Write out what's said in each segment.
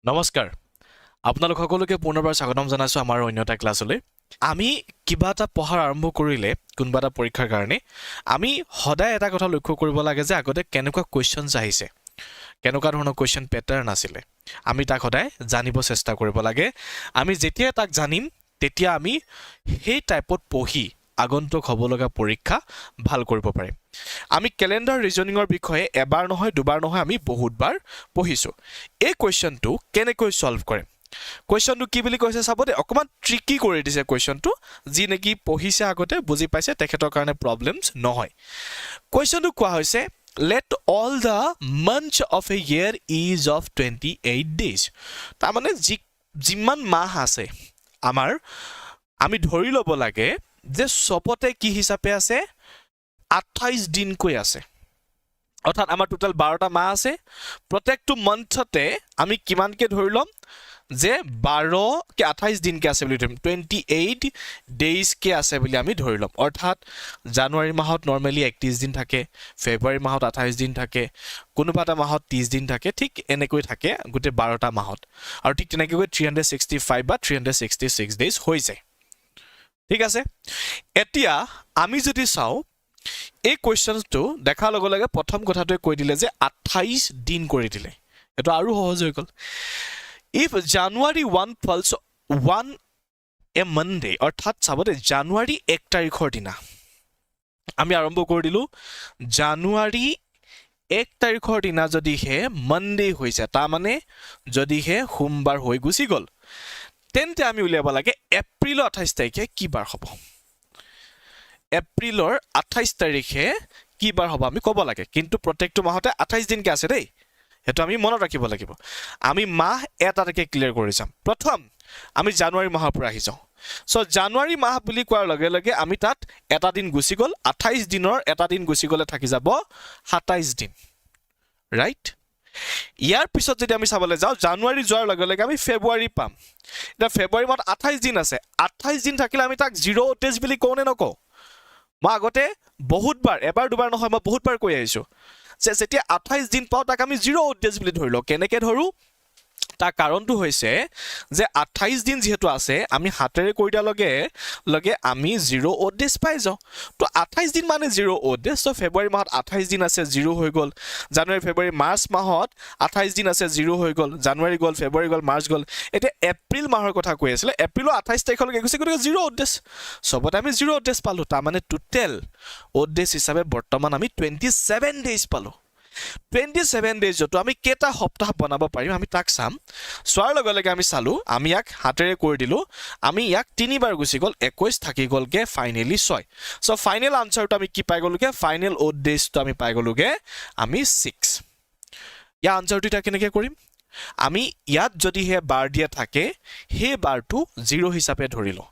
নমস্কাৰ আপোনালোক সকলোকে পুনৰবাৰ স্বাগতম জনাইছো আমাৰ অন্য এটা ক্লাছলৈ আমি কিবা এটা পঢ়াৰ আৰম্ভ কৰিলে কোনবা এটা পৰীক্ষাৰ কাৰণে আমি সদায় এটা কথা লক্ষ্য কৰিব লাগে যে আগতে কেনেকুৱা কোৱেশ্চনছ আহিছে কেনেকুৱা ধৰণৰ কোৱেশ্চন পেটাৰ্ন আছিলে আমি তাক সদায় জানিব চেষ্টা কৰিব লাগে আমি যেতিয়া তাক জানিম তেতিয়া আমি সেই টাইপত পঢ়ি আগন্তুক হ'ব লগা পৰীক্ষা ভাল কৰিব পাৰিম আমি ক্যালেন্ডাৰ ৰিজনিংৰ বিষয়ে এবাৰ নহয় দুবাৰ নহয় আমি বহুতবাৰ পঢ়িছো এই কোৱেশ্চনটো কেনেকৈ সলভ কৰে কোৱেশ্চনটো কি বুলি কৈছে চাব দে অকমান ট্ৰিকি কৰি দিছে কোৱেশ্চনটো যি নেকি পঢ়িছে আগতে বুজি পাইছে তেখেতৰ কাৰণে প্ৰবলেমছ নহয় কোৱেশ্চনটো কোৱা হৈছে let all the months of a year is of 28 days তাৰ মানে যিমান মাহ আছে আমাৰ আমি ধৰি ল'ব লাগে যে সবতে কি হিচাপে আছে 28 দিনকৈ আছে অৰ্থাৎ আমাৰ টোটাল 12টা মাহ আছে প্ৰত্যেকটো মান্থতে আমি কিমানকে ধৰি লম যে 12 কে 28 দিনকে আছে বুলি ধৰিম 28 ডেজ কে আছে বুলি আমি ধৰি লম অৰ্থাৎ জানুৱাৰী মাহত নৰমালি 31 দিন থাকে ফেব্ৰুৱাৰী মাহত 28 দিন থাকে কোনোবাটা মাহত 30 দিন থাকে ঠিক এনেকৈ থাকে গুটে 12টা মাহত আৰু ঠিক তেনেকৈ 365 বা 366 ডেজ হৈ যায় ঠিক আছে এতিয়া আমি যদি চাও এই কোৱেশ্চনটো দেখাৰ লগে লগে প্ৰথম কথাটোৱে কৈ দিলে যে 28 দিন কৰি দিলে এটো আৰু সহজ হৈ গল if January 1 falls 1 a Monday অৰ্থাৎ চাবতে জানুৱাৰী 1 তাৰিখৰ দিনা আমি আৰম্ভ কৰি দিলো জানুৱাৰী 1 তাৰিখৰ দিনা যদি হে মনডে হৈছে তা মানে যদি হে সোমবাৰ হৈ গুছি গল তেন্তে আমি উলিয়াব লাগে এপ্ৰিলৰ 28 তাৰিখে কি বাৰ হ'ব এপ্ৰিলৰ 28 তাৰিখে কি বাৰ হ'ব আমি ক'ব লাগে কিন্তু প্ৰত্যেকটো মাহতে 28 দিনকে আছে দেই হেতু আমি মনত ৰাখিব লাগিব আমি মাহ এটাকে ক্লিয়াৰ কৰি যাম প্ৰথম আমি জানুৱাৰী মাহৰ পৰা আহি যাও সো জানুৱাৰী মাহ বুলি কোৱাৰ লগে লগে আমি তাত এটা দিন গুছি গল 28 দিনৰ এটা দিন গুছি গলে থাকি যাব 27 দিন ৰাইট ইয়াৰ পিছত যদি আমি চাবলৈ যাও জানুৱাৰী যোৱাৰ লগে লগে আমি ফেব্ৰুৱাৰী পাম এটা ফেব্ৰুৱাৰী মাহত 28 দিন আছে 28 দিন থাকিলে আমি তাক 0 ডেজ বুলি কোনে নকও মই আগতে বহুতবাৰ এবাৰ দুবাৰ নহয় মই বহুতবাৰ কৈ আহিছো যে যেতিয়া 28 দিন পাও তাক আমি 0 ডেজ বুলি ধৰিলো কেনেকে ধৰো তাৰ কাৰণটো হৈছে যে 28 দিন যেহেতু আছে আমি হাতেৰে কৰি দিয়া লগে আমি 0 ডেজ পাই যাও তো 28 দিন মানে 0 ডেজ সো ফেব্ৰুৱাৰী মাহত 28 দিন আছে 0 হৈ গল জানুৱাৰী ফেব্ৰুৱাৰী মাৰ্চ মাহত 28 দিন আছে 0 হৈ গল জানুৱাৰী গল ফেব্ৰুৱাৰী গল মাৰ্চ গল এতিয়া এপ্ৰিল মাহৰ কথা কৈ আছিল এপ্ৰিলৰ 28 তাৰিখলৈকে গৈছে গতিকে 0 ডেজ সবতে আমি 0 ডেজ পালো তাৰ মানে টোটেল ডেজ হিচাপে বৰ্তমান আমি 27 ডেজ পালো 27 ডেজ যতো আমি কেটা সপ্তাহ বনাব পাৰিম আমি তাক চাম সোৱাৰ লগে লগে আমি চালো আমি ইয়াক হাতেৰে কৰি দিলো আমি ইয়াক তিনিবাৰ গুছি গল 21 থাকি গলকে ফাইনালি 6 সো ফাইনাল আনসাৰটো আমি কি পাই গলোকে ফাইনাল ডেজটো আমি পাই গলোকে আমি 6 ইয়া আনসাৰটো তা কেনেকে কৰিম আমি ইয়াত যদি হে বাৰ দিয়া থাকে হে বাৰটো 0 হিচাপে ধৰিলো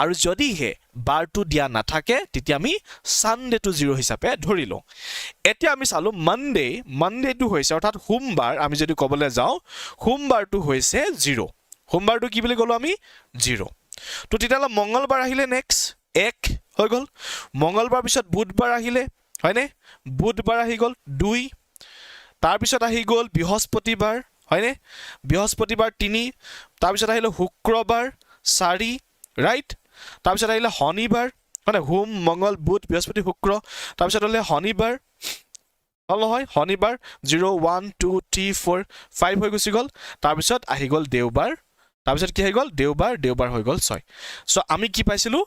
আৰু যদি হে বাৰটো দিয়া নাথাকে তেতিয়া আমি সানডেটো 0 হিচাপে ধৰিলো এতিয়া আমি চালো মানডেটো হৈছে অৰ্থাৎ সোমবাৰ আমি যদি কবলে যাও সোমবাৰটো হৈছে 0 সোমবাৰটো কি বুলি কলো আমি 0 তো তেতিয়ালে মঙ্গলবাৰ আহিলে নেক্সট 1 হৈ গল মঙ্গলবাৰ পিছত বুধবাৰ আহিলে হয়নে বুধবাৰ আহি গল 2 তাৰ পিছত আহি গল বৃহস্পতিবাৰ হয়নে বৃহস্পতিবাৰ 3 তাৰ পিছত আহিলে শুক্ৰবাৰ 4 ৰাইট তাৰ পিছত আহিলে শনিবাৰ মানে সোম মঙ্গল বুধ বৃহস্পতি শুক্ৰ তাৰ পিছত হলে শনিবাৰ হল হয় শনিবাৰ 0 1 2 3 4 5 হৈ গুছি গল তাৰ পিছত আহি গল দেওবাৰ তাৰ পিছত কি হৈ গল দেওবাৰ হৈ গল 6 সো আমি কি পাইছিলো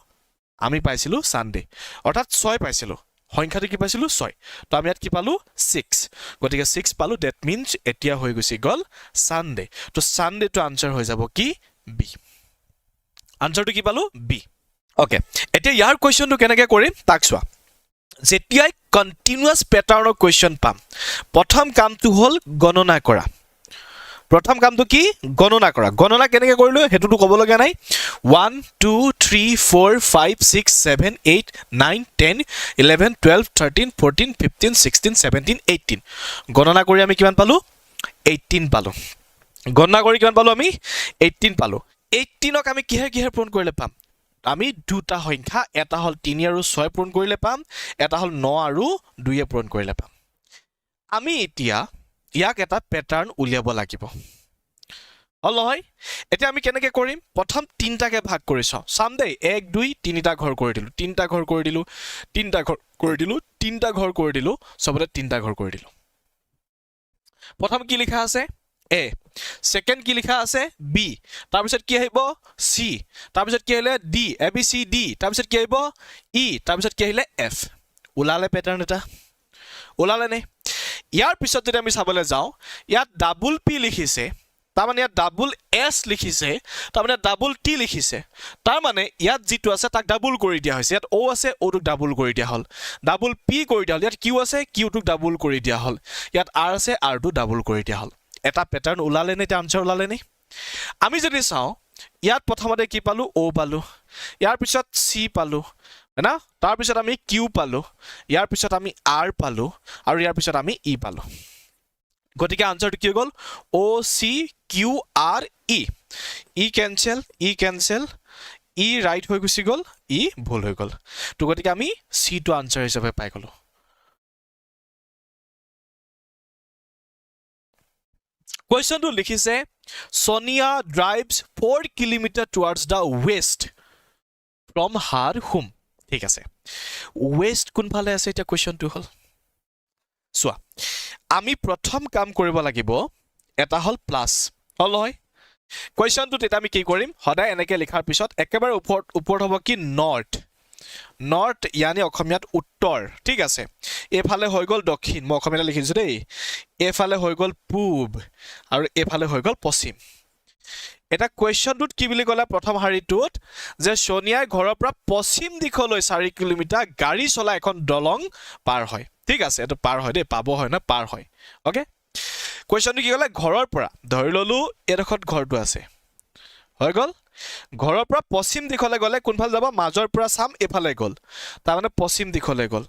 আমি পাইছিলো সানডে অৰ্থাৎ 6 পাইছিলো সংখ্যাটো কি পাইছিলো 6 তো আমি ইয়াত কি পালো 6 গতিকে 6 পালো দ্যাট মিন্স এতিয়া হৈ গুছি গল সানডে তো সানডে তো আনসাৰ হৈ যাব কি বি আনসাৰটো কি পালো বি ওকে এতিয়া ইয়াৰ কোৱেশ্চনটো কেনেকে কৰিম তাক চোৱা যেতিয়াই কন্টিনিউয়াস প্যাটাৰ্নৰ কোৱেশ্চন পাম প্ৰথম কামটো হল গণনা কৰা প্ৰথম কামটো কি গণনা কেনেকে কৰিলো হেতুটো ক'ব লগা নাই 1 2 3 4 5 6 7 8 9 10 11 12 13 14 15 16 17 18 গণনা কৰি আমি কিমান পালো 18 পালো গণনা কৰি কিমান পালো আমি 18 পালো 18ক আমি কিহে পূৰণ কৰিলে পাম আমি দুটা সংখ্যা এটা হল 3 আৰু 6 পূৰণ কৰিলে পাম এটা হল 9 আৰু 2 এ পূৰণ কৰিলে পাম আমি এতিয়া ইয়াক এটা প্যাটাৰ্ন উলিয়াব লাগিব হল নহয় এতিয়া আমি কেনেকৈ কৰিম প্ৰথম তিনটাকে ভাগ কৰি চাওঁ চাম দেই 1 2 তিনিটা ঘৰ কৰি দিলোঁ তিনটা ঘৰ কৰি দিলোঁ তিনটা ঘৰ কৰি দিলোঁ তিনটা ঘৰ কৰি দিলোঁ সবতে তিনটা ঘৰ কৰি দিলোঁ প্ৰথম কি লিখা আছে A সেকেন্ড কি লিখা আছে B তাৰপিছত কি আহিব C তাৰপিছত কি আহিলে D A B C D তাৰপিছত কি আহিব E তাৰপিছত কি আহিলে F ওলালে প্যাটাৰ্ন এটা ওলালে নে ইয়াৰ পিছত যদি আমি চাবলৈ যাওঁ ইয়াত ডাবল P লিখিছে তাৰ মানে ইয়াত ডাবল S লিখিছে তাৰ মানে ডাবল T লিখিছে তাৰ মানে ইয়াত যেটো আছে তাক ডাবল কৰি দিয়া হৈছে ইয়াত O আছে O টোক ডাবল কৰি দিয়া হল ডাবল P কৰি দিয়া হল ইয়াত Q আছে Q টোক ডাবল কৰি দিয়া হল ইয়াত R আছে R টো ডাবল কৰি দিয়া হল এটা প্যাটাৰ্ন ওলালে নে আনসাৰ ওলালে নে আমি যদি চাওঁ ইয়াত প্ৰথমতে কি পালো O পালো ইয়াৰ পিছত C পালো না তাৰ পিছত আমি Q পালো ইয়াৰ পিছত আমি R পালো আৰু ইয়াৰ পিছত আমি E পালো গতিকে আনসাৰটো কি গল O C Q R E E cancel E right হৈ গুছি গল E ভুল হৈ গল তো গতিকে আমি C টো আনসাৰ হিচাপে পাই গলো Question to লিখিছে Sonia drives 4 km towards the west from her home ঠিক আছে west কোনফালে আছে এটা question to হল সোয়া আমি প্ৰথম কাম কৰিব লাগিব এটা হল প্লাস হল হয় question to তেতা আমি কি কৰিম সদায় এনেকে লিখাৰ পিছত একেবাৰে ওপৰত হ'ব কি নৰ্থ নৰ্থ ইয়ানি অসমীয়াত উত্তৰ ঠিক আছে এফালে হৈ গল দক্ষিণ মই অসমীয়াত লিখিছো দেই এফালে হৈ গল পূব আৰু এফালে হৈ গল পশ্চিম এটা কোৱেশ্চনটোত কি বুলি ক'লা প্ৰথম হাৰিটোত যে সোনিয়াই ঘৰৰ পৰা পশ্চিম দিশলৈ 4 কিলোমিটাৰ গাড়ী চলাই এখন দলং পাৰ হয় ঠিক আছে এটো পাৰ হয় দেই পাব হয় না পাৰ হয় ওকে কোৱেশ্চনটো কি ক'লা ঘৰৰ পৰা ধৰি ললো এৰখত ঘৰটো আছে হৈ গল ঘৰৰ পৰা পশ্চিম দিশলৈ গলে কোনফাল যাব মাজৰ পৰা সাম এফালে গল তাৰ মানে পশ্চিম দিশলৈ গল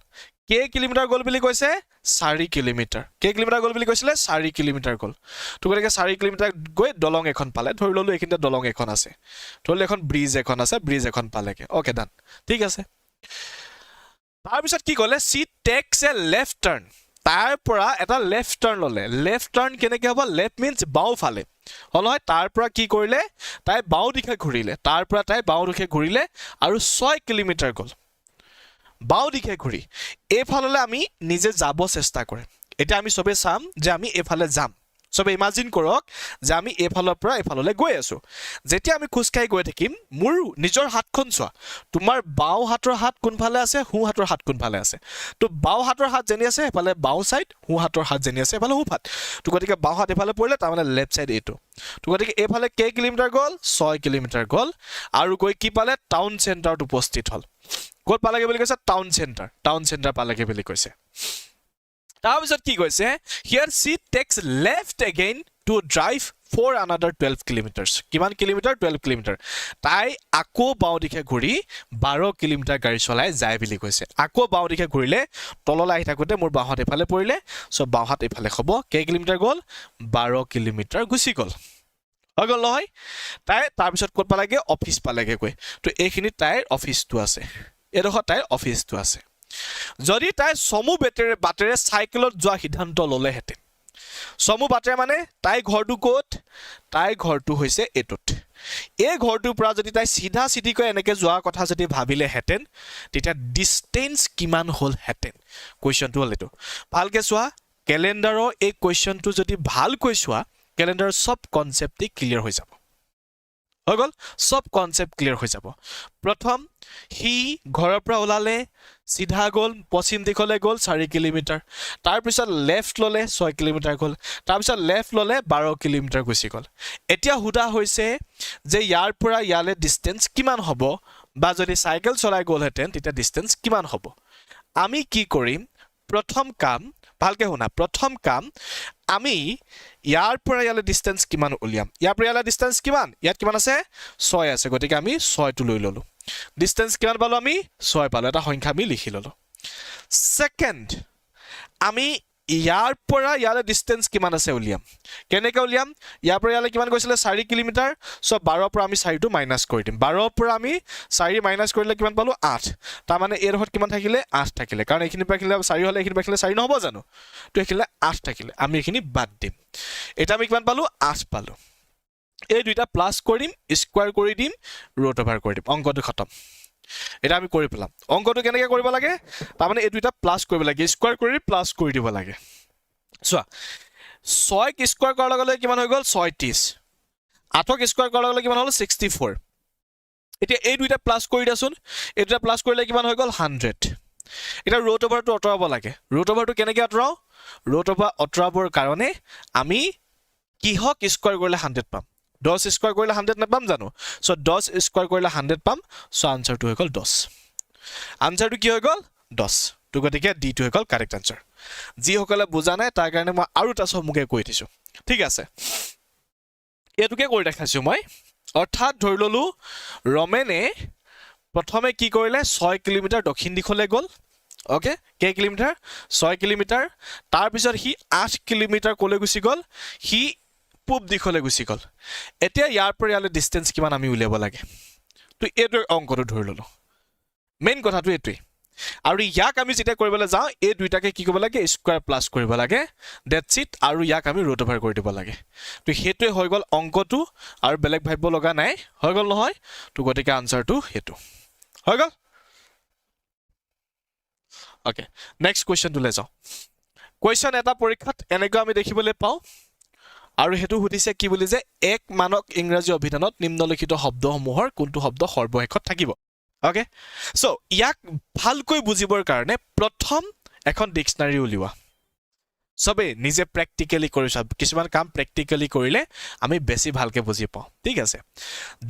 কে কিলোমিটাৰ গল বুলি কৈছে 4 কিলোমিটাৰ কে কিলোমিটাৰ গল বুলি কৈছিলে 4 কিলোমিটাৰ গল তো গতিকে 4 কিলোমিটাৰ গৈ দলং এখন পালে ধৰি ললো এখিনতে দলং এখন আছে ধৰি এখন ব্ৰিজ এখন আছে ব্ৰিজ এখন পালেগে ওকে ডান ঠিক আছে তাৰ পিছত কি ক'লে সি টেক্স এ লেফট টাৰ্ন তাৰ পৰা এটা লেফট টাৰ্ন ললে লেফট টাৰ্ন কেনেকৈ হ'ব লেফট মিন্স বাও ফালে হল হয় তাৰ পৰা কি কৰিলে তাই বাও দিশে ঘূৰিলে তাৰ পৰা তাই বাও দিশে ঘূৰিলে আৰু 6 কিলোমিটাৰ গল বাও দিশে ঘূৰি এফাললে আমি নিজে যাব চেষ্টা কৰিম এটা আমি সবে চাম যে আমি এফালে যাম সবে ইমাজিন কৰক যে আমি এফালৰ পৰা এফাললে গৈ আছো যেতিয়া আমি খুসকাই গৈ থাকিম মোৰ নিজৰ হাতখন চোৱা তোমাৰ বাও হাতৰ হাত কোনফালে আছে হু হাতৰ হাত কোনফালে আছে তো বাও হাতৰ হাত যেনি আছে এফালে বাও সাইড হু হাতৰ হাত যেনি আছে এফালে হু হাত তো গতিকে বাও হাত এফালে পৰিলে তাৰ মানে লেফট সাইড এটো তো গতিকে এফালে কে কিলোমিটাৰ গল 6 কিলোমিটাৰ গল আৰু গৈ কি পালে টাউন চেণ্টাৰত উপস্থিত হল ক'ত পালেগে বুলি কৈছে টাউন চেণ্টাৰ পালেগে বুলি কৈছে তাৰপিছত কি কৈছে here she takes left again to drive for another 12 kilometers কিমান কিলোমিটাৰ 12 কিলোমিটাৰ তাই আকৌ বাও দিশে ঘূৰি 12 কিলোমিটাৰ গাড়ী চলাই যায় বুলি কৈছে আকৌ বাও দিশে ঘূৰিলে তললৈ আহি থাকোতে মোৰ বাওহাত এফালে পৰিলে সো বাওহাত এফালে হ'ব কে কিলোমিটাৰ গল 12 কিলোমিটাৰ গুছি গল হৈ গল নহয় তাই তাৰপিছত ক'ত পালেগে অফিচ পালেগে গৈ তো এইখিনি তাইৰ অফিচটো আছে এডোখৰ তাইৰ অফিচটো আছে যদি তাই সমু বাটেৰে সাইকেলত যোৱা সিদ্ধান্ত ললে হেতে সমু বাটেৰে মানে তাই ঘৰটো ক'ত তাই ঘৰটো হৈছে এটুত এই ঘৰটোৰ পৰা যদি তাই সিধা সিধিকৈ এনেকে যোৱা কথা যদি ভাবিলে হেতেন তেতিয়া ডিসটেন্স কিমান হল হেতেন কোৱেশ্চনটো হল এটো ভালকে চোৱা ক্যালেন্ডাৰৰ এই কোৱেশ্চনটো যদি ভালকৈ চোৱা ক্যালেন্ডাৰৰ সব কনসেপ্টই ক্লিয়াৰ হৈ যাব হৈ গল সব কনসেপ্ট ক্লিয়াৰ হৈ যাব প্ৰথম হি ঘৰৰ পৰা ওলালে সিধা গল পশ্চিম দিশলৈ গল 4 কিলোমিটাৰ তাৰ পিছত লেফট ললে 6 কিলোমিটাৰ গল তাৰ পিছত লেফট ললে 12 কিলোমিটাৰ গুছি গল এতিয়া হুদা হৈছে যে ইয়াৰ পৰা ইয়ালে ডিসটেন্স কিমান হ'ব বা যদি সাইকেল চলাই গল হেতেন তেতিয়া ডিসটেন্স কিমান হ'ব আমি কি কৰিম প্ৰথম কাম ভালকে শুনা প্ৰথম কাম আমি ইয়াৰ পৰা ইয়ালে ডিসটেন্স কিমান উলিয়াম ইয়াৰ পৰা ইয়ালে ডিসটেন্স কিমান ইয়াত কিমান আছে 6 আছে গতিকে আমি 6 টো লৈ ললো ডিসটেন্স কিমান পালো আমি 6 পালো এটা সংখ্যা আমি লিখি ললো সেকেন্ড আমি ইয়াৰ পৰা ইয়ালে ডিসটেন্স কিমান আছে উলিয়াম কেনেকৈ উলিয়াম ইয়াৰ পৰা ইয়ালে কিমান গৈছিলে 4 কিলোমিটাৰ সো 12 পৰা আমি 4 টো মাইনাস কৰি দিম 12 পৰা আমি 4 মাইনাস কৰিলে কিমান পালো 8 তাৰ মানে এৰ হত কিমান থাকিলে 8 থাকিলে কাৰণ এইখিনি পৰা কিলে 4 হলে এইখিনি পৰা কিলে 4 নহব জানো তো এইখিনি 8 থাকিলে আমি এইখিনি বাদ দিম এটা আমি কিমান পালো 8 পালো এই দুইটা প্লাছ কৰিম স্কোৱাৰ কৰি দিম ৰুট অভাৰ কৰি দিম অংকটো খতম এটা আমি কৰি পেলাম অংকটো কেনেকৈ কৰিব লাগে তাৰমানে এই দুইটা প্লাছ কৰিব লাগে স্কোৱাৰ কৰি প্লাছ কৰি দিব লাগে চোৱা 6ক স্কোৱাৰ কৰাৰ লগে লগে কিমান হৈ গ'ল 36 8ক স্কোৱাৰ কৰাৰ লগে লগে কিমান হ'ল 64 এতিয়া এই দুইটা প্লাছ কৰি দিয়াচোন এই দুইটা প্লাছ কৰিলে কিমান হৈ গ'ল 100 এটা ৰুট অভাৰটো অতৰাব লাগে ৰুট অভাৰটো কেনেকৈ অতৰাও ৰুট অভাৰ অতৰাবৰ কাৰণে আমি কিহক স্কোৱাৰ কৰিলে 100 পাম 10 স্কোৱাৰ কৰিলে 100 নাপাম জানো সো 10 স্কোৱাৰ কৰিলে 100 পাম সো আনসাৰটো হৈ গ'ল 10 আনসাৰটো কি হৈ গ'ল 10 তো গতিকে ডি টো হৈ গ'ল কাৰেক্ট আনসাৰ যিসকলে বুজা নাই তাৰ কাৰণে মই আৰু এটা চমুকে কৈ দিছো ঠিক আছে এটোকে কৰি দেখাইছো মই অৰ্থাৎ ধৰি ললো ৰমেনে প্ৰথমে কি কৰিলে 6 কিলোমিটাৰ দক্ষিণ দিশলৈ গ'ল ওকে কে কিলোমিটাৰ 6 কিলোমিটাৰ তাৰ পিছত হি 8 কিলোমিটাৰ কলৈ গুছি গ'ল হি পূব দিশলৈ গুছি গ'ল এতিয়া ইয়াৰ পৰা ইয়ালে ডিসটেন্স কিমান আমি উলিয়াব লাগে তো এটো অংকটো ধৰি ললো মেইন কথাটো এটোই আৰু ইয়াক আমি যেটা কৰিবলৈ যাও এই দুইটাকে কি কৰিব লাগে স্কয়াৰ প্লাস কৰিব লাগে দ্যাটস ইট আৰু ইয়াক আমি ৰুট অভাৰ কৰি দিব লাগে তো হেতুৱে হৈ গ'ল অংকটো আৰু বেলেগ ভাবিব লগা নাই হৈ গ'ল নহয় তো গতিকে আনসাৰটো হেতু হৈ গ'ল ওকে নেক্সট কোৱেশ্চন টু লে যাও কোৱেশ্চন এটা পৰীক্ষাত এনেকৈ আমি দেখিবলৈ পাও আৰু হেতু সুধিছে কি বুলি যে এক মানক ইংৰাজী অভিধানত নিম্নলিখিত শব্দসমূহৰ কোনটো শব্দ সৰ্বশেষত থাকিব ওকে সো ইয়াক ভালকৈ বুজিবৰ কাৰণে প্ৰথম এখন ডিকশনাৰী উলিওৱা সবে নিজে প্ৰ্যাকটিক্যালি কৰি সব কিছুমান কাম প্ৰ্যাকটিক্যালি কৰিলে আমি বেছি ভালকে বুজি পাও ঠিক আছে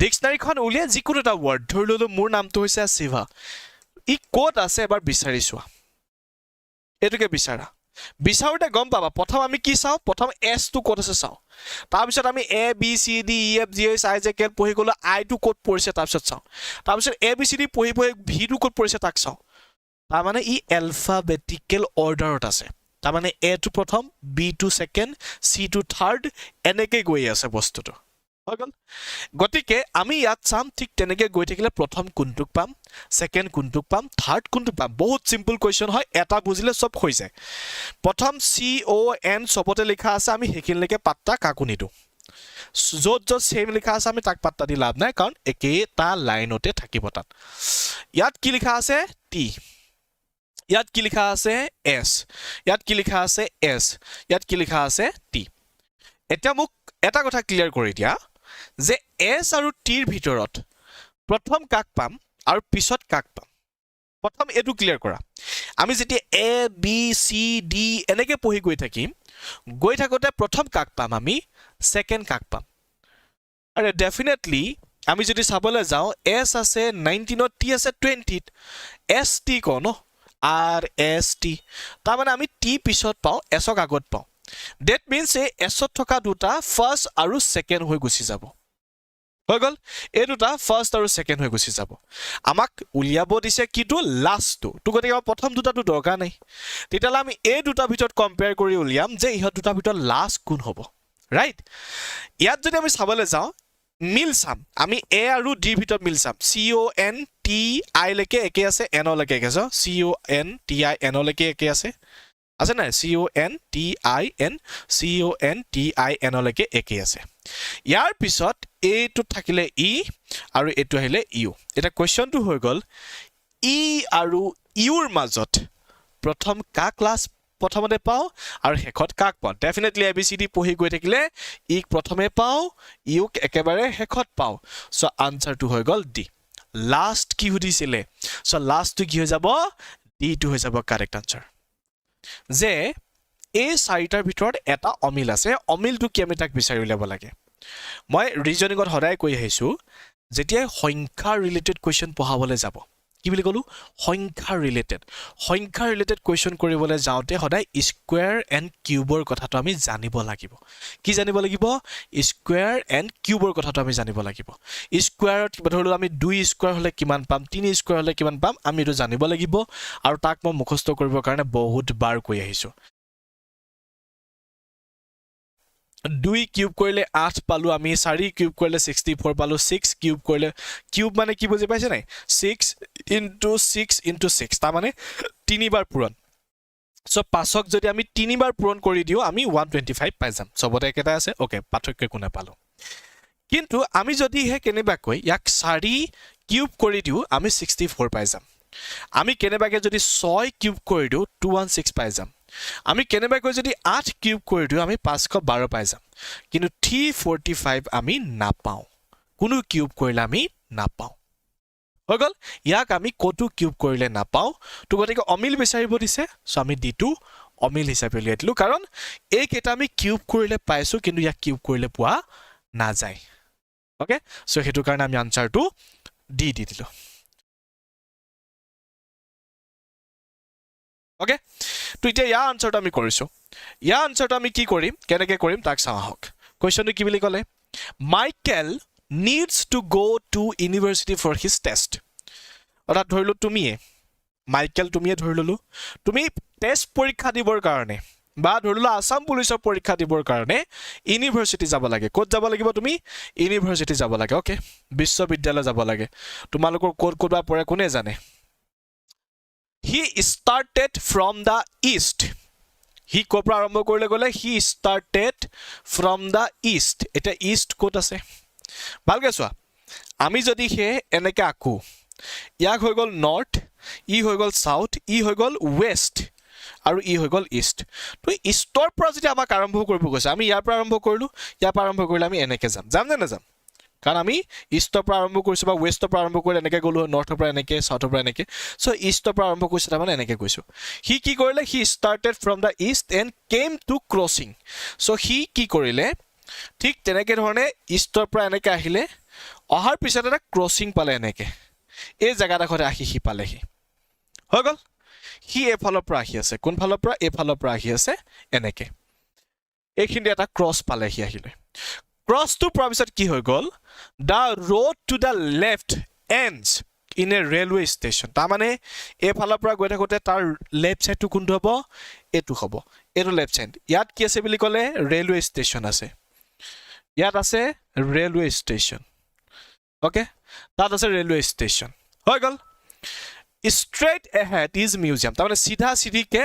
ডিকশনাৰীখন উলিয়া যিকোনো এটা ওয়াৰ্ড ধৰি ললো মোৰ নামটো হৈছে শিৱা ই কোড আছে এবাৰ বিচাৰি চোৱা এটোকে বিচাৰা বিচাৰোতে গম পাবা প্ৰথম আমি কি চাও প্ৰথম এস টু কোড আছে চাও তাৰ পিছত আমি A B C D E F G H I J K পঢ়ি গলো আই টু কোড পৰিছে তাৰ পিছত চাও তাৰ পিছত এ বি সি ডি পঢ়ি ভি টু কোড পৰিছে তাক চাও তাৰ মানে ই এলফাবেটিক্যাল অৰ্ডাৰত আছে তাৰ মানে এ টু প্ৰথম বি টু সেকেন্ড সি টু থাৰ্ড এনেকৈ গৈ আছে বস্তুটো হৈ গল গতিকে আমি ইয়াত চাম ঠিক তেনেকৈ গৈ থাকিলে প্ৰথম কোনটোক পাম সেকেন্ড কোনটোক পাম থাৰ্ড কোনটোক পাম বহুত সিম্পল কোৱেশ্চন হয় এটা বুজিলে সব হৈ যায় প্ৰথম সি ও এন সবতে লিখা আছে আমি হেকিনলৈকে পাত্তা কাকো নিদো য'ত য'ত সেম লিখা আছে আমি তাক পাত্তা দি লাভ নাই কাৰণ একেটা লাইনতে থাকিব তাত ইয়াত কি লিখা আছে টি ইয়াত কি লিখা আছে এস ইয়াত কি লিখা আছে এস ইয়াত কি লিখা আছে টি এতিয়া মোক এটা কথা ক্লিয়াৰ কৰি দিয়া যে এস আৰু টিৰ ভিতৰত প্ৰথম কাক পাম আৰু পিছত কাক পাম প্ৰথম এটো ক্লিয়াৰ কৰা আমি যেতিয়া এ বি সি ডি এনেকৈ পঢ়ি গৈ থাকিম গৈ থাকোতে প্ৰথম কাক পাম আমি সেকেন্ড কাক পাম আৰু ডেফিনেটলি আমি যদি চাবলৈ যাও এস আছে 19 টি আছে 20 এস টি ক ন আর এস টি তাৰ মানে আমি টি পিছত পাও এসক আগত পাও that means এই এসত থকা দুটা ফাৰ্স্ট আৰু সেকেন্ড হৈ গুছি যাব হৈ গল এই দুটা ফাৰ্স্ট আৰু সেকেন্ড হৈ গুছি যাব আমাক উলিয়াব দিছে কিটো লাষ্টটো তো গতিকে প্ৰথম দুটাটো দৰকাৰ নাই তেতিয়ালে আমি এই দুটা ভিতৰত কম্পেয়াৰ কৰি উলিয়াম যে ইহত দুটা ভিতৰত লাষ্ট কোন হ'ব ৰাইট ইয়াত যদি আমি চাবলৈ যাও মিল চাম আমি এ আৰু ডি ভিতৰত মিল চাম সি ও এন টি আই লৈকে একে আছে এন লৈকে একে আছে C O N T I N লৈকে একে আছে নাই C O N T I N C O N T I N লৈকে একে আছে ইয়াৰ পিছত এইটো থাকিলে ই আৰু এটো আহিলে ইউ এটা কোৱেশ্চনটো হৈ গল ই আৰু ইউৰ মাজত প্ৰথম কা ক্লাস প্ৰথমতে পাও আৰু শেষত কাক পাও ডেফিনেটলি এবিসিডি পঢ়ি গৈ থাকিলে ই প্ৰথমে পাও ইউক একেবাৰে শেষত পাও সো আনসাৰটো হৈ গল ডি লাষ্ট কি সুধিছিলে সো লাষ্টটো কি হৈ যাব ডি টো হৈ যাব কাৰেক্ট আনসাৰ যে এই চাৰিটাৰ ভিতৰত এটা অমিল আছে অমিলটো কি আমি তাক বিচাৰি উলিয়াব লাগে মই ৰিজনিঙত সদায় কৈ আহিছো যেতিয়া সংখ্যা ৰিলেটেড কোৱেশ্চন পঢ়াবলৈ যাব কি বুলি কলো সংখ্যা ৰিলেটেড কোৱেশ্চন কৰিবলৈ যাওতে সদায় স্কয়াৰ এন্ড কিউবৰ কথাটো আমি জানিব লাগিব কি জানিব লাগিব স্কয়াৰ এন্ড কিউবৰ কথাটো আমি জানিব লাগিব স্কয়াৰত ধৰিলো আমি 2 স্কয়াৰ হলে কিমান পাম 3 স্কয়াৰ হলে কিমান পাম আমি এটো জানিব লাগিব আৰু তাক মই মুখস্থ কৰিবৰ কাৰণে বহুত বাৰ কৈ আহিছো 2 কিউব কৰিলে 8 পালো আমি 4 কিউব কৰিলে 64 পালো 6 কিউব কৰিলে কিউব মানে কি বুজি পাইছে নাই 6 into 6 into 6 তাৰ মানে 3 বাৰ পূৰণ সো 5ক যদি আমি 3 বাৰ পূৰণ কৰি দিও আমি 125 পাই যাম সবতে একেটা আছে ওকে পাৰ্থক্য কোনে পালো কিন্তু আমি যদিহে কেনেবাকৈ ইয়াক 4 কিউব কৰি দিওঁ আমি 64 পাই যাম আমি কেনেবাকৈ যদি 6 কিউব কৰি দিওঁ 216 পাই যাম আমি কেনেবাকৈ যদি 8 কিউব কৰি দিওঁ আমি 512 পাই যাম কিন্তু 345 আমি নাপাওঁ কোনো কিউব কৰিলে আমি নাপাওঁ হৈ গল ইয়াক আমি কটো কিউব কৰিলে নাপাওঁ তো গতিকে অমিল বিচাৰিব দিছে সো আমি d2 অমিল হিচাপে উলিয়াই দিলো কাৰণ এই কেটা আমি কিউব কৰিলে পাইছো কিন্তু ইয়াক কিউব কৰিলে পোৱা নাযায় ওকে সো হেতু কাৰণে আমি আনসাৰটো ডি দি দিলো ওকে তো এতিয়া ইয়াৰ আনসাৰটো আমি কৰিছো ইয়াৰ আনসাৰটো আমি কি কৰিম কেনেকৈ কৰিম তাক চাওঁ আহক কোৱেশ্চনটো কি বুলি ক'লে Michael needs to go to university for his test অৰ্থাৎ ধৰিলো তুমিয়ে মাইকেল তুমিয়ে ধৰি ললো তুমি টেষ্ট পৰীক্ষা দিবৰ কাৰণে বা ধৰিলো আসাম পুলিচৰ পৰীক্ষা দিবৰ কাৰণে ইউনিভাৰ্সিটি যাব লাগে ক'ত যাব লাগিব তুমি ইউনিভাৰ্সিটি যাব লাগে ওকে বিশ্ববিদ্যালয় যাব লাগে তোমালোকৰ ক'ত বা পৰে কোনে জানে he started from the east he ক'ৰ পৰা আৰম্ভ কৰিলে গলে he started from the east এটা east ক'ত আছে ভালকে চোৱা আমি যদি হে এনেকে আকু ইয়াক হৈ গল নৰ্থ ই হৈ গল সাউথ ই হৈ গল ওয়েস্ট আৰু ই হৈ গল ইষ্ট তো ইষ্টৰ পৰা যদি আমাক আৰম্ভ কৰিব কৈছে আমি ইয়াৰ পৰা আৰম্ভ কৰিলো ইয়াৰ পৰা আৰম্ভ কৰিলে আমি এনেকে যাম নে নাযাম কাৰণ আমি ইষ্টৰ পৰা আৰম্ভ কৰিছো বা ওয়েষ্টৰ পৰা আৰম্ভ কৰিলে এনেকে গলো নৰ্থৰ পৰা এনেকে সাউথৰ পৰা এনেকে সো ইষ্টৰ পৰা আৰম্ভ কৰিছে তাৰমানে এনেকে কৈছো হি কি কৰিলে হি started from the east and came to crossing so he কি কৰিলে ঠিক তেনেকে ধৰণে ইষ্টৰ পৰা এনেকে আহিলে অহাৰ পিছত এটা ক্ৰসিং পালে এনেকে এই জায়গাডাখৰে আহি হি পালেহি হৈ গল হি এফালৰ পৰা আহি আছে কোন ফালৰ পৰা এফালৰ পৰা আহি আছে এনেকে এইখিনি এটা ক্ৰস পালেহি আহিলে ক্ৰস টু পোৱাৰ পিছত কি হৈ গল the road to the left ends in a railway station তাৰমানে এফালৰ পৰা গৈ থাকোতে তাৰ লেফট সাইডটো কোনটো হ'ব এটো হ'ব এটো লেফট সাইড ইয়াত কি আছে বুলি ক'লে ৰেলৱে ষ্টেচন আছে ইয়াত আছে ৰেলৱে ষ্টেচন ওকে তাত আছে ৰেলৱে ষ্টেচন হৈ গল straight ahead is museum তাৰমানে সিধা সিধিকে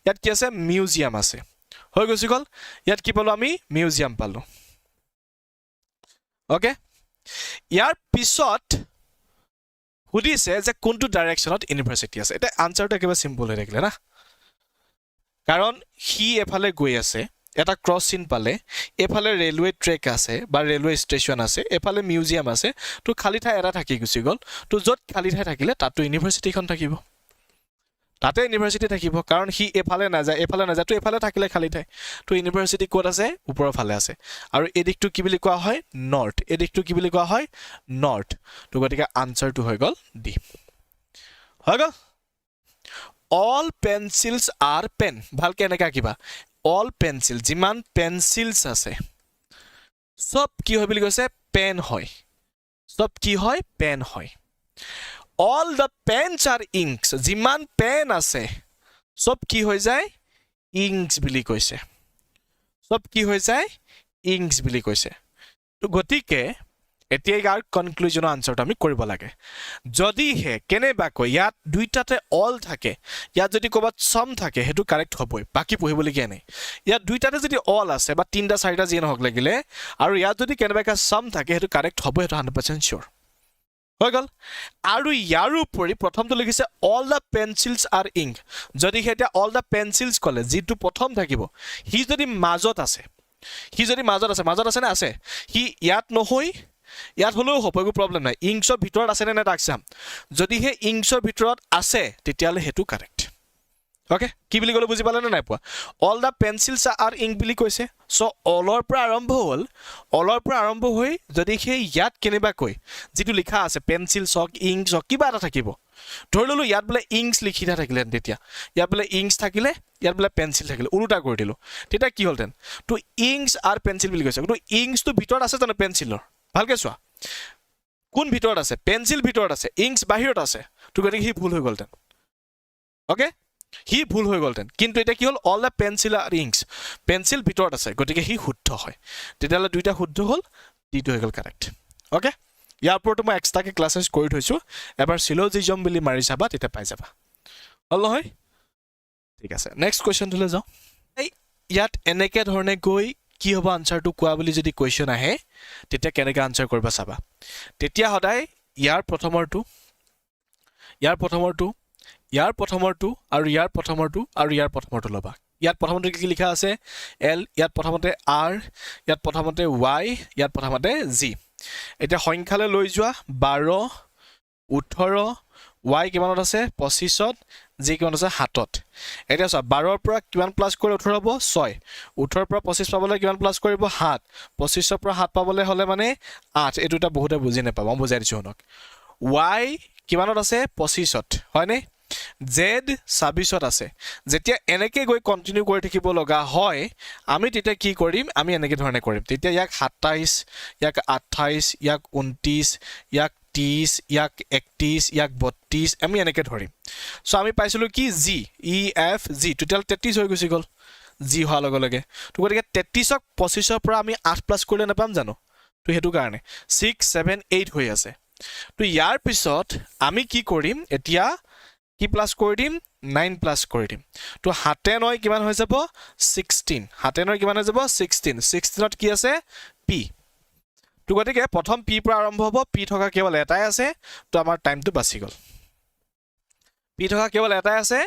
ইয়াত কি আছে মিউজিয়াম আছে হৈ গৈছে গল ইয়াত কি পালো আমি মিউজিয়াম পালো ওকে ইয়াৰ পিছত সুধিছে যে কোনটো ডাইৰেকশনত ইউনিভাৰ্সিটি আছে এটা আনসাৰটো একেবাৰে সিম্পল হৈ থাকিলে না কাৰণ হি এফালে গৈ আছে এটা ক্ৰস চিন পালে এফালে ৰেলৱে ট্ৰেক আছে বা ৰেলৱে ষ্টেচন আছে এফালে মিউজিয়াম আছে তো খালি ঠাই এটা থাকি গুছি গল তো যত খালি ঠাই থাকিলে তাতো ইউনিভাৰ্সিটিখন থাকিব তাতে ইউনিভাৰ্সিটি থাকিব কাৰণ হি এফালে নাযায় তো এফালে থাকিলে খালি ঠাই তো ইউনিভাৰ্সিটি ক'ত আছে ওপৰৰ ফালে আছে আৰু এই দিকটো কি বুলি কোৱা হয় নৰ্থ এই দিকটো কি বুলি কোৱা হয় নৰ্থ তো গতিকে আনসাৰটো হৈ গল ডি হৈ গল all pencils are pen ভালকে এনেকা কিবা all pencil যিমান পেন্সিলস আছে সব কি হয় বুলি কৈছে পেন হয় সব কি হয় পেন হয় all the pens are inks যিমান পেন আছে সব কি হৈ যায় inks বুলি কৈছে সব কি হৈ যায় inks বুলি কৈছে তো গতিকে এতিয়া ইয়াৰ কনক্লুজনৰ আনসাৰটো আমি কৰিব লাগে যদি হে কেনেবাকৈ ইয়াত দুইটাতে অল থাকে ইয়াত যদি ক'বাত সম থাকে হেতু কাৰেক্ট হ'বই বাকি পঢ়িবলগীয়া নাই ইয়াত দুইটাতে যদি অল আছে বা তিনটা চাৰিটা যি নহক লাগিলে আৰু ইয়াত যদি কেনেবাকৈ সম থাকে হেতু কাৰেক্ট হ'ব হেতু 100% শিওৰ হৈ গল আৰু ইয়াৰ উপৰি প্ৰথমটো লিখিছে all the pencils R ink যদি হেতিয়া অল দা পেন্সিলস কলে যেটো প্ৰথম থাকিব হি যদি মাজত আছে না আছে হি ইয়াত নহৈ ইয়াত হলেও হ'ব একো প্ৰবলেম নাই ইংছৰ ভিতৰত আছে নে তাক চাম যদি হে ইংছৰ ভিতৰত আছে তেতিয়ালে হেতু কাৰেক্ট ওকে কি বুলি ক'লে বুজি পালে নে নাই পোৱা all the pencils R ink বুলি কৈছে সো অলৰ পৰা আৰম্ভ হৈ যদি হে ইয়াত কেনেবা কৈ যেটো লিখা আছে পেন্সিলস হক ইংছ হক কিবা এটা থাকিব ধৰি ললো ইয়াত বলে ইংছ লিখিটা থাকিলে তেতিয়া ইয়াত বলে ইংছ থাকিলে ইয়াত বলে পেন্সিল থাকিলে উল্টা কৰি দিলো তেতিয়া কি হলতেন তো ইংছ আৰ পেন্সিল বুলি কৈছে কিন্তু ইংছ তো ভিতৰত আছে জানো পেন্সিলৰ ভালকে চোৱা কোন ভিতৰত আছে পেন্সিল ভিতৰত আছে ইংছ বাহিৰত আছে তো গতিকে হি ভুল হৈ গলতেন ওকে হি ভুল হৈ গলতেন কিন্তু এটা কি হল all the pencil are inches pencil ভিতৰত আছে গতিকে হি শুদ্ধ হয় তেতিয়ালে দুইটা শুদ্ধ হল ডিটো হৈ গল কাৰেক্ট ওকে ইয়াৰ ওপৰতো মই এক্সট্ৰাকে ক্লাसेस কৰি থৈছো এবাৰ সিলোজিজম বুলি মাৰি চাবা তেতিয়া পাই যাবা হল নহয় ঠিক আছে নেক্সট কোৱেশ্চনটোলে যাও ইয়াত এনেকে ধৰণে গৈ কি হ'ব আনসাৰটো কোৱা বুলি যদি কোৱেশ্চন আহে তেতিয়া কেনেকৈ আনসাৰ কৰিবা চাবা তেতিয়া সদায় ইয়াৰ প্ৰথমৰটো ইয়াৰ প্ৰথমৰটো ইয়াৰ প্ৰথমৰটো আৰু ইয়াৰ প্ৰথমৰটো আৰু ইয়াৰ প্ৰথমৰটো ল'বা ইয়াত প্ৰথমতে কি লিখা আছে L ইয়াত প্ৰথমতে R ইয়াত প্ৰথমতে Y ইয়াত প্ৰথমতে Z এটা সংখ্যালৈ লৈ যোৱা 12 18 Y কিমানত আছে 25ত Z কিমান আছে 7ত এটা চোৱা 12 ৰ পৰা কিমান প্লাস কৰি 18 হ'ব 6 18 ৰ পৰা 25 পাবলৈ কিমান প্লাস কৰিব 7 25 ৰ পৰা 7 পাবলৈ হলে মানে 8 এটো এটা বহুতে বুজি নাপাব মই বুজাই দিছো হনক Y কিমানত আছে 25ত হয়নে Z 26ত আছে যেতিয়া এনেকে গৈ কন্টিনিউ কৰি থাকিব লগা হয় আমি তেতিয়া কি কৰিম আমি এনেকে ধৰণে কৰিম তেতিয়া ইয়াক 27 ইয়াক 28 ইয়াক 29 ইয়াক 30 ইয়াক 31 ইয়াক 32 আমি এনেকে ধৰিম সো আমি পাইছিলো কি G E F G total 33 হৈ গৈছি গল G হোৱা লগে লগে তো গতিকে 33ক 25ৰ পৰা আমি 8 প্লাস কৰিলে নাপাম জানো তো হেতু কাৰণে 6 7 8 হৈ আছে তো ইয়াৰ পিছত আমি কি কৰিম এতিয়া কি প্লাস কৰি দিম 9 প্লাস কৰি দিম তো 7 9 কিমান হৈ যাব 16 7 9 কিমান হৈ যাব 16 16ত কি আছে p তো গতিকে প্ৰথম p পৰা আৰম্ভ হ'ব p থকা কেৱল এটাই আছে তো আমাৰ টাইমটো বাছি গল p থকা কেৱল এটাই আছে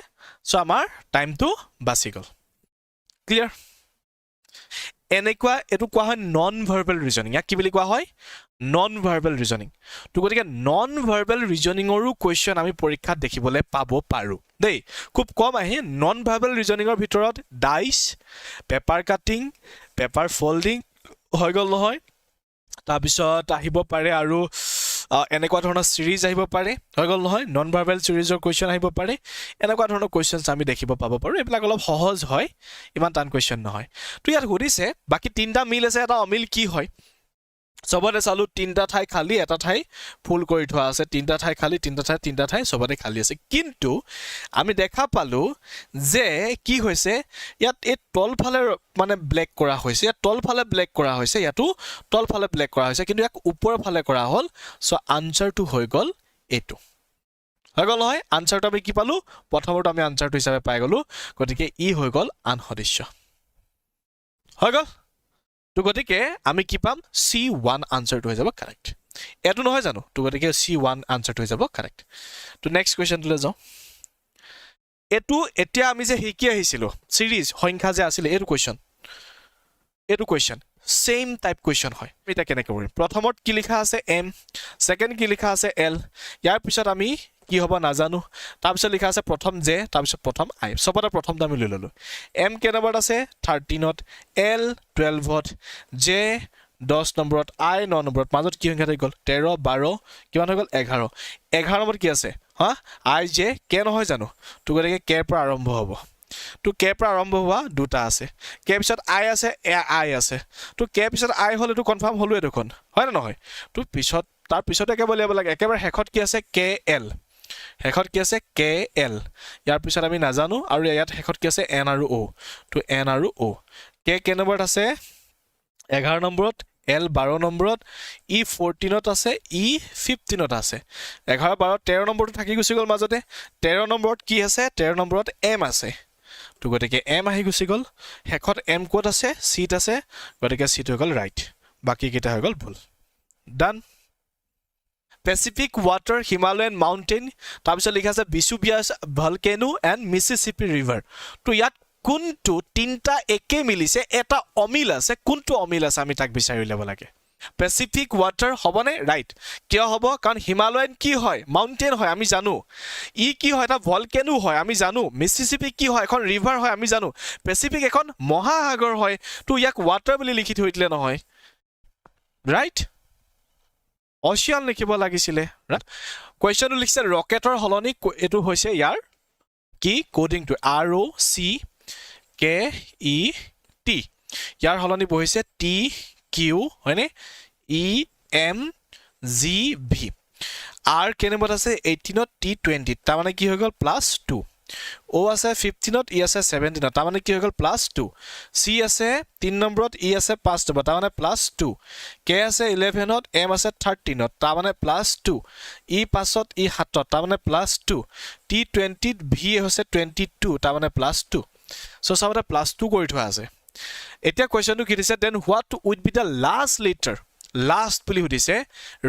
সো আমাৰ টাইমটো বাছি গল ক্লিয়াৰ এনেকুৱা এটো কোৱা হয় নন ভাৰ্বেল ৰিজনিং ইয়াক কি বুলি কোৱা হয় নন ভাৰ্বেল ৰিজনিং তো গতিকে নন ভাৰ্বেল ৰিজনিংৰো কোৱেশ্চন আমি পৰীক্ষাত দেখিবলৈ পাব পাৰো দেই খুব কম আহে নন ভাৰ্বেল ৰিজনিংৰ ভিতৰত dice paper cutting paper folding হৈ গল নহয় তাৰ পিছত আহিব পাৰে আৰু এনেকুৱা ধৰণৰ সিৰিজ আহিব পাৰে হৈ গল নহয় নন ভাৰ্বেল সিৰিজৰ কোৱেশ্চন আহিব পাৰে এনেকুৱা ধৰণৰ কোৱেশ্চনছ আমি দেখিব পাব পাৰো এবিলাক অলপ সহজ হয় ইমান টান কোৱেশ্চন নহয় তো ইয়াত সুধিছে বাকি তিনটা মিল আছে এটা অমিল কি হয় সবতে চালু তিনটা ঠাই খালি এটা ঠাই ফুল কৰি থোৱা আছে তিনটা ঠাই খালি তিনটা ঠাই সবতে খালি আছে কিন্তু আমি দেখা পালো যে কি হৈছে ইয়াত এই তলফালে মানে ব্লেক কৰা হৈছে ইয়াত তলফালে ব্লেক কৰা হৈছে ইয়াতো তলফালে ব্লেক কৰা হৈছে কিন্তু ইয়াক ওপৰৰ ফালে কৰা হ'ল সো আনসাৰটো হৈ গল এটো হৈ গল নহয় আনসাৰটো আমি কি পালো প্ৰথমটো আমি আনসাৰটো হিচাপে পাই গলো গতিকে ই হৈ গল আনসদৃশ্য হৈ গল তো গতিকে আমি কি পাম C1 আনসাৰটো হৈ যাব কাৰেক্ট এটো নহয় জানো তো গতিকে C1 আনসাৰটো হৈ যাব কাৰেক্ট তো নেক্সট কোৱেশ্চনটো যাও এটো এতিয়া আমি যে হিকি আহিছিল সিৰিজ সংখ্যা যে আছিল এটো কোৱেশ্চন সেম টাইপ কোৱেশ্চন হয় এটা কেনেকৈ কৰিম প্ৰথমত কি লিখা আছে m সেকেন্ড কি লিখা আছে l ইয়াৰ পিছত আমি কি হ'ব নাজানো তাৰ পিছত লিখা আছে প্ৰথম j তাৰ পিছত প্ৰথম i সবতে প্ৰথমটো আমি লৈ ললো m কে নম্বৰত আছে 13ত l 12ত j 10 নম্বৰত i 9 নম্বৰত মাজত কি সংখ্যা থাকি গল 13 12 কিমান হৈ গল 11 11 নম্বৰত কি আছে হা i j k নহয় জানো তো গতিকে k পৰা আৰম্ভ হ'ব তো k পৰা আৰম্ভ হোৱা দুটা আছে k পিছত i আছে i আছে তো k পিছত i হলে তো কনফাৰ্ম হলুৱে দেখোন হয় না নহয় তো পিছত তাৰ পিছতে কেৱল লিয়াব লাগে একেবাৰে হেখত কি আছে kl হেখত কি আছে kl ইয়াৰ পিছত আমি নাজানো আৰু ইয়াত হেখত কি আছে n আৰু o তো n আৰু o k নম্বৰত আছে 11 নম্বৰত l 12 নম্বৰত e 14ত আছে e 15ত আছে 11 12 13 নম্বৰটো থাকি গুছি গল মাজতে 13 নম্বৰত কি আছে 13 নম্বৰত m আছে তো গতিকে m আহি গুছি গল হেখত m কোড আছে c আছে গতিকে c হৈ গল ৰাইট বাকি কিটা হৈ গল ভুল ডান Pacific water Himalayan mountain তাৰ পিছত লিখা আছে Vesuvius volcano and Mississippi river তো ইয়াত কোনটো তিনটা একে মিলিছে এটা অমিল আছে কোনটো অমিল আছে আমি তাক বিচাৰি লব লাগে Pacific water হবনে ৰাইট কিয় হ'ব কাৰণ হিমালয়ান কি হয় মাউন্টেন হয় আমি জানো ই কি হয় এটা ভলকেনো হয় আমি জানো মিছিছিপি কি হয় এখন ৰিভাৰ হয় আমি জানো পেচিফিক এখন মহাসাগৰ হয় তো ইয়াক ওয়াটাৰ বুলি লিখি থৈ দিলে নহয় ৰাইট অচিয়ান লিখিব লাগিছিলে কোৱেশ্চনটো লিখিছে ৰকেটৰ হলনি এটো হৈছে ইয়াৰ কি coding to R O C K E T ইয়াৰ হলনি বহিছে T Q হয়নে E M G V R কেনেবত আছে 18ত T 20 তাৰ মানে কি হৈ গল +2 O আছে 15ত E আছে 17ত তাৰ মানে কি হৈ গল +2 C আছে 3 নম্বৰত E আছে 5 নম্বৰ তাৰ মানে +2 K আছে 11ত M আছে 13ত তাৰ মানে +2 E 5ত E 7ত তাৰ মানে +2 T 20ত V হৈছে 22 তাৰ মানে +2 সো সবতে +2 কৰি থোৱা আছে এতিয়া কোৱেশ্চনটো কি দিছে then what would be the last letter last বুলি সুধিছে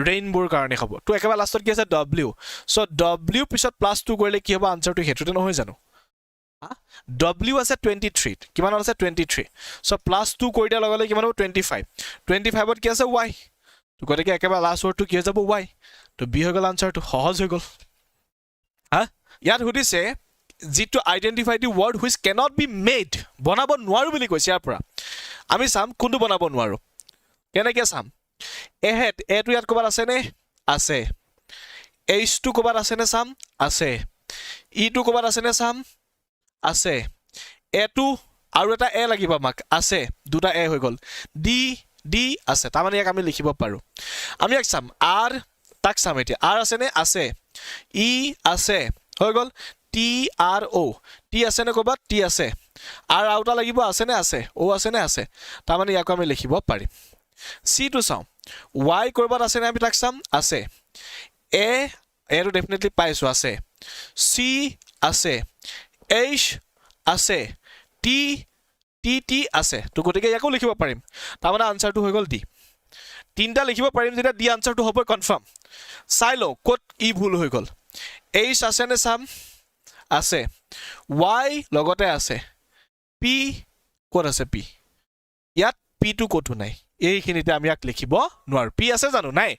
ৰেইনবোৰ কাৰণে হ'ব তো একেবাৰে লাষ্টত কি আছে ডব্লিউ চ' ডব্লিউ পিছত প্লাছ 2 কৰিলে কি হ'ব আনচাৰটো সেইটোতে নহয় জানো ডব্লিউ আছে 23 কিমানত আছে 23 চ' প্লাছ 2 কৰি দিয়াৰ লগে লগে কিমান হ'ব 25 25ত কি আছে y তো গতিকে একেবাৰে লাষ্ট ৱৰ্ডটো কি হৈ যাব y তো বি হৈ গ'ল আনচাৰটো সহজ হৈ গ'ল ইয়াত সুধিছে যিটো identify the word which cannot be made বনাব নোৱাৰো বুলি কৈছে ইয়াৰ পৰা আমি চাম কোনটো বনাব নোৱাৰো কেনেকৈ চাম এহেড এটো ইয়াত ক'বাত আছেনে আছে এইচটো ক'বাত আছেনে চাম আছে ইটো ক'বাত আছেনে চাম আছে এটো আৰু এটা এ লাগিব আমাক আছে দুটা এ হৈ গ'ল ডি ডি আছে তাৰমানে ইয়াক আমি লিখিব পাৰোঁ আমি ইয়াক চাম আৰ তাক চাম এতিয়া আৰ আছেনে আছে ই আছে হৈ গ'ল টি আৰ অ' টি আছেনে ক'বাত টি আছে আৰু আউটা লাগিব আছেনে আছে অ' আছেনে আছে তাৰমানে ইয়াকো আমি লিখিব পাৰিম চিটো চাওঁ ৱাই ক'ৰবাত আছেনে আমি তাক চাম আছে এটো ডেফিনেটলি পাইছোঁ আছে চি আছে এইচ আছে টি টি টি আছে তো গতিকে ইয়াকো লিখিব পাৰিম তাৰমানে আনচাৰটো হৈ গ'ল ডি তিনিটা লিখিব পাৰিম যেতিয়া ডি আনচাৰটো হ'ব কনফাৰ্ম চাই লওঁ ক'ত ই ভুল হৈ গ'ল এইচ আছেনে চাম আছে ৱাই লগতে আছে পি ক'ত আছে পি ইয়াত পিটো ক'তো নাই এইখিনিতে আমি ইয়াক লিখিব নোৱাৰোঁ পি আছে জানো নাই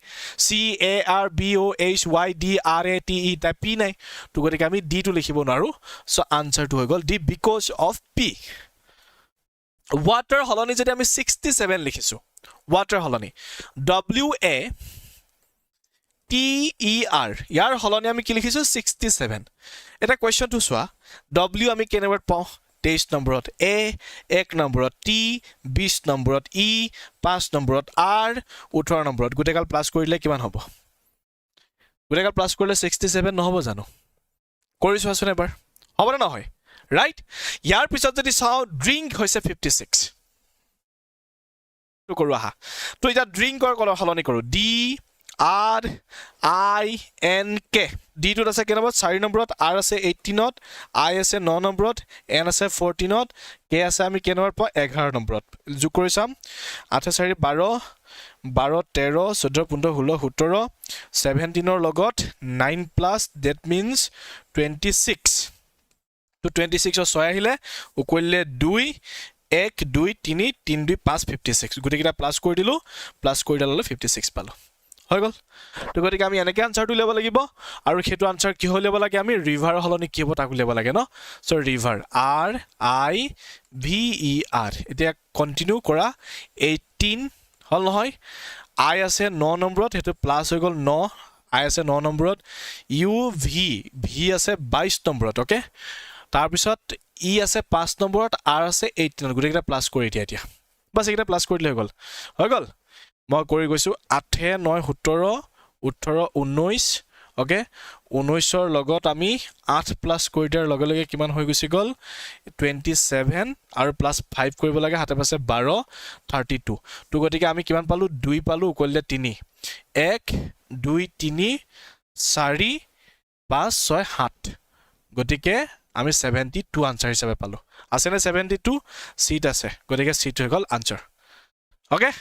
চি এ আৰ বি অ' এইচ ৱাই ডি আৰ এ টি ই তাই পি নাই তো গতিকে আমি ডিটো লিখিব নোৱাৰোঁ চ' আনচাৰটো হৈ গ'ল D because of P water সলনি যদি আমি 67 লিখিছোঁ ৱাটাৰ সলনি W A T E R ইয়াৰ সলনি আমি কি লিখিছোঁ 67 এটা কুৱেশ্যনটো চোৱা ডব্লিউ আমি কেনেবাৰ পাওঁ 23 নম্বৰত এ 1 নম্বৰত টি 20 নম্বৰত ই 5 নম্বৰত আৰ 18 নম্বৰত গোটেইগাল প্লাছ কৰিলে কিমান হ'ব গোটেইগাল প্লাছ কৰিলে 67 নহ'ব জানো কৰি চোৱাচোন এবাৰ হ'বনে নহয় ৰাইট ইয়াৰ পিছত যদি চাওঁ ড্ৰিংক হৈছে 56 তো কৰোঁ আহা তো এতিয়া ড্ৰিংকৰ কলৰ সলনি কৰোঁ D R I N K ডিটোত আছে কেই নম্বৰত 4 নম্বৰত আৰ আছে 18ত আই আছে 9 নম্বৰত এন আছে 14ত কে আছে আমি কেই নম্বৰ পাওঁ 11 নম্বৰত যোগ কৰি চাম 8 4 12 12 13 14 15 16 17 17ৰ লগত 9 প্লাছ ডেট মিনছ 26 তো 26ৰ 6 আহিলে উকলিলে 2 1 2 3 3 2 5 56 গোটেইকেইটা প্লাছ কৰি দিলোঁ প্লাছ কৰি দিলে 56 পালোঁ হৈ গ'ল তো গতিকে আমি এনেকৈ আনচাৰটো উলিয়াব লাগিব আৰু সেইটো আনচাৰ কি হৈ উলিয়াব লাগে আমি ৰিভাৰৰ সলনি কি হ'ব তাক উলিয়াব লাগে ন চ' river R I V E R এতিয়া কণ্টিনিউ কৰা 18 হ'ল নহয় আই আছে 9 নম্বৰত সেইটো প্লাছ হৈ গ'ল 9 আই আছে 9 নম্বৰত ইউ ভি আছে 22 নম্বৰত অ'কে তাৰপিছত ই আছে 5 নম্বৰত আৰ আছে 18ত গোটেইকেইটা প্লাছ কৰি দিয়া এতিয়া বাছ এইকেইটা প্লাছ কৰি দিলে হৈ গ'ল মই কৰি গৈছোঁ 8 9 17 18 19 অ'কে 19ৰ লগত আমি 8 প্লাছ কৰি দিয়াৰ লগে লগে কিমান হৈ গুচি গ'ল 27 আৰু প্লাছ 5 কৰিব লাগে হাতে পাছে 12 32 তো গতিকে আমি কিমান পালোঁ 2 পালোঁ উকলিলে 3 1 2 3 4 5 6 7 গতিকে আমি 72 আনচাৰ হিচাপে পালোঁ আছেনে 72 চিট আছে গতিকে চিট হৈ গ'ল আনচাৰ অ'কে